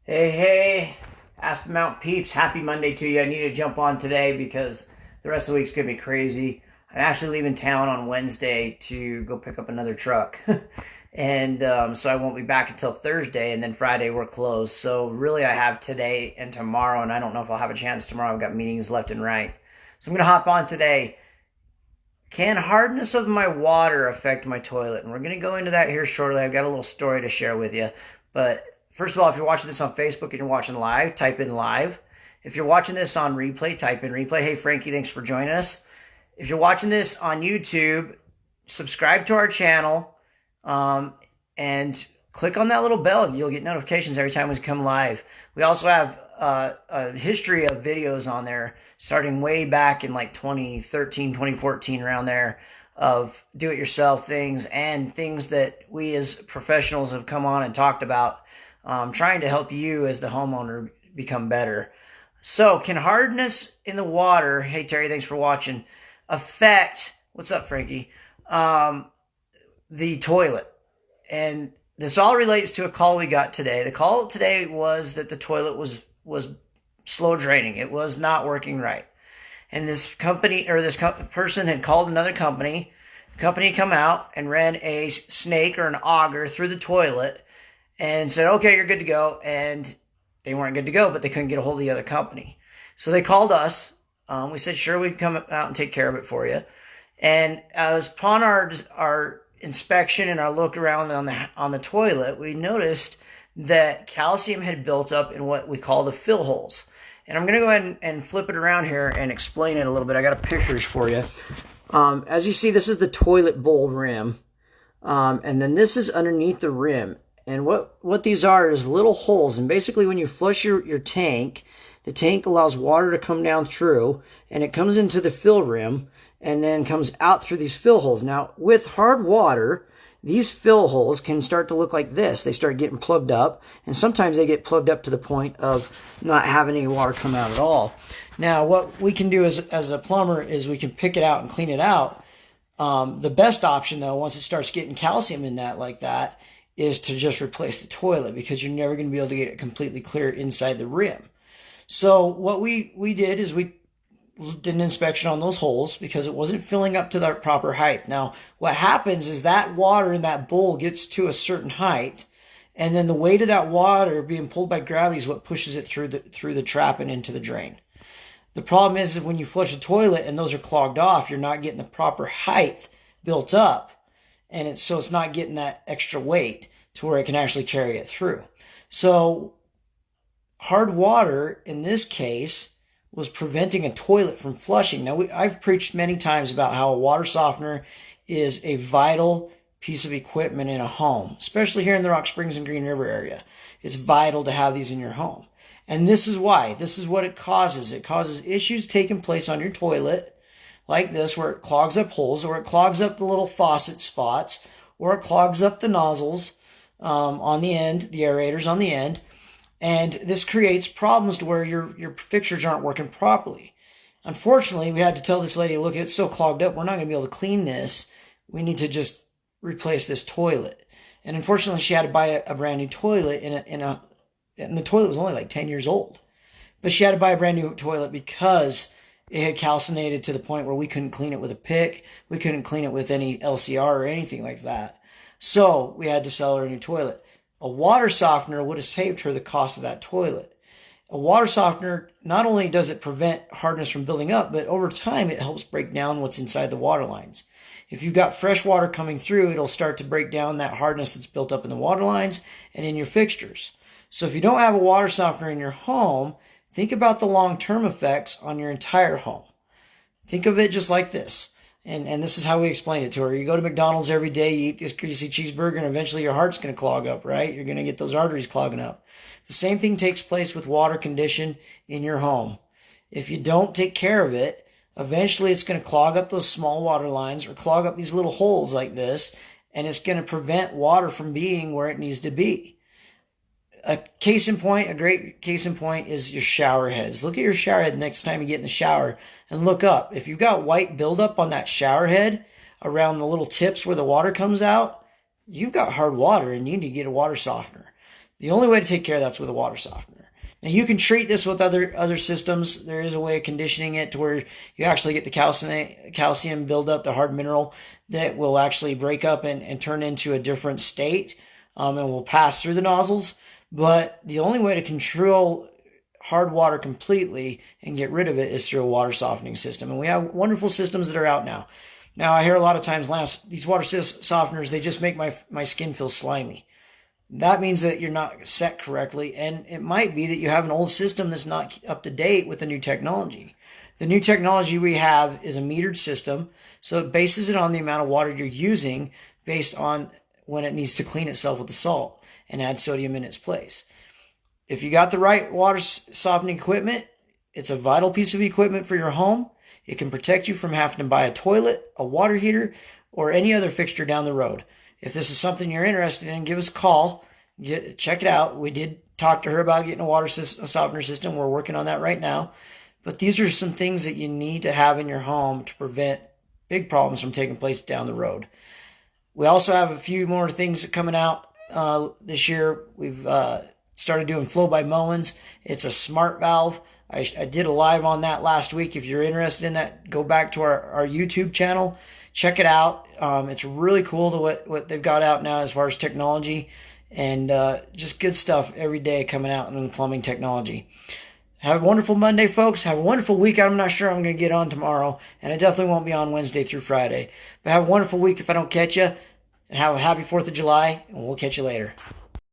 Hey, Aspen Mount peeps, happy Monday to you. I need to jump on today because the rest of the week's going to be crazy. I'm actually leaving town on Wednesday to go pick up another truck. So I won't be back until Thursday, and then Friday we're closed. So really, I have today and tomorrow, and I don't know if I'll have a chance tomorrow. I've got meetings left and right. So I'm going to hop on today. Can hardness of my water affect my toilet? And we're going to go into that here shortly. I've got a little story to share with you. But first of all, if you're watching this on Facebook and you're watching live, type in live. If you're watching this on replay, type in replay. Hey, Frankie, thanks for joining us. If you're watching this on YouTube, subscribe to our channel and click on that little bell. You'll get notifications every time we come live. We also have a history of videos on there starting way back in like 2013, 2014, around there, of do-it-yourself things and things that we as professionals have come on and talked about, trying to help you as the homeowner become better. So can hardness in the water, hey Terry, thanks for watching, affect, what's up Frankie, the toilet? And this all relates to a call we got today. The call today was that the toilet was slow draining. It was not working right. And this company, or this person had called another company. The company come out and ran a snake or an auger through the toilet and said, okay, you're good to go. And they weren't good to go, but they couldn't get a hold of the other company. So they called us. We said, sure, we'd come out and take care of it for you. And as upon our inspection and our look around on the toilet, we noticed that calcium had built up in what we call the fill holes. And I'm going to go ahead and flip it around here and explain it a little bit. I got pictures for you. As you see, this is the toilet bowl rim. And then this is underneath the rim. And what these are is little holes. And basically when you flush your tank, the tank allows water to come down through, and it comes into the fill rim and then comes out through these fill holes. Now, with hard water, these fill holes can start to look like this. They start getting plugged up, and sometimes they get plugged up to the point of not having any water come out at all. Now, what we can do as a plumber is we can pick it out and clean it out. The best option, though, once it starts getting calcium in that like that, is to just replace the toilet, because you're never going to be able to get it completely clear inside the rim. So what we did is we did an inspection on those holes because it wasn't filling up to the proper height. Now, what happens is that water in that bowl gets to a certain height, and then the weight of that water being pulled by gravity is what pushes it through the trap and into the drain. The problem is that when you flush the toilet and those are clogged off, you're not getting the proper height built up, and it's not getting that extra weight to where it can actually carry it through. So hard water in this case was preventing a toilet from flushing. Now, I've preached many times about how a water softener is a vital piece of equipment in a home, especially here in the Rock Springs and Green River area. It's vital to have these in your home. And this is why. This is what it causes. It causes issues taking place on your toilet like this, where it clogs up holes, or it clogs up the little faucet spots, or it clogs up the nozzles on the end, the aerators on the end. And this creates problems to where your fixtures aren't working properly. Unfortunately, we had to tell this lady, look, it's so clogged up, we're not going to be able to clean this. We need to just replace this toilet. And unfortunately, she had to buy a brand new toilet, and the toilet was only like 10 years old. But she had to buy a brand new toilet because it had calcinated to the point where we couldn't clean it with a pick. We couldn't clean it with any LCR or anything like that. So we had to sell her a new toilet. A water softener would have saved her the cost of that toilet. A water softener, not only does it prevent hardness from building up, but over time it helps break down what's inside the water lines. If you've got fresh water coming through, it'll start to break down that hardness that's built up in the water lines and in your fixtures. So if you don't have a water softener in your home, think about the long-term effects on your entire home. Think of it just like this. And this is how we explain it to her. You go to McDonald's every day, you eat this greasy cheeseburger, and eventually your heart's going to clog up, right? You're going to get those arteries clogging up. The same thing takes place with water condition in your home. If you don't take care of it, eventually it's going to clog up those small water lines or clog up these little holes like this, and it's going to prevent water from being where it needs to be. A great case in point is your shower heads. Look at your shower head next time you get in the shower and look up. If you've got white buildup on that shower head around the little tips where the water comes out, you've got hard water and you need to get a water softener. The only way to take care of that's with a water softener. Now you can treat this with other systems. There is a way of conditioning it to where you actually get the calcium buildup, the hard mineral that will actually break up and turn into a different state, and will pass through the nozzles. But the only way to control hard water completely and get rid of it is through a water softening system. And we have wonderful systems that are out now. Now I hear a lot of times, Lance, these water softeners, they just make my skin feel slimy. That means that you're not set correctly, and it might be that you have an old system that's not up to date with the new technology. The new technology we have is a metered system, so it bases it on the amount of water you're using based on when it needs to clean itself with the salt and add sodium in its place. If you got the right water softening equipment, it's a vital piece of equipment for your home. It can protect you from having to buy a toilet, a water heater, or any other fixture down the road. If this is something you're interested in, give us a call. Check it out. We did talk to her about getting a water softener system. We're working on that right now. But these are some things that you need to have in your home to prevent big problems from taking place down the road. We also have a few more things coming out this year. We've started doing flow by Moens. It's a smart valve. I did a live on that last week. If you're interested in that, go back to our YouTube channel. Check it out. It's really cool to what they've got out now as far as technology, and just good stuff every day coming out in the plumbing technology. Have a wonderful Monday, folks. Have a wonderful week. I'm not sure I'm going to get on tomorrow, and I definitely won't be on Wednesday through Friday. But have a wonderful week if I don't catch you, and have a happy 4th of July, and we'll catch you later.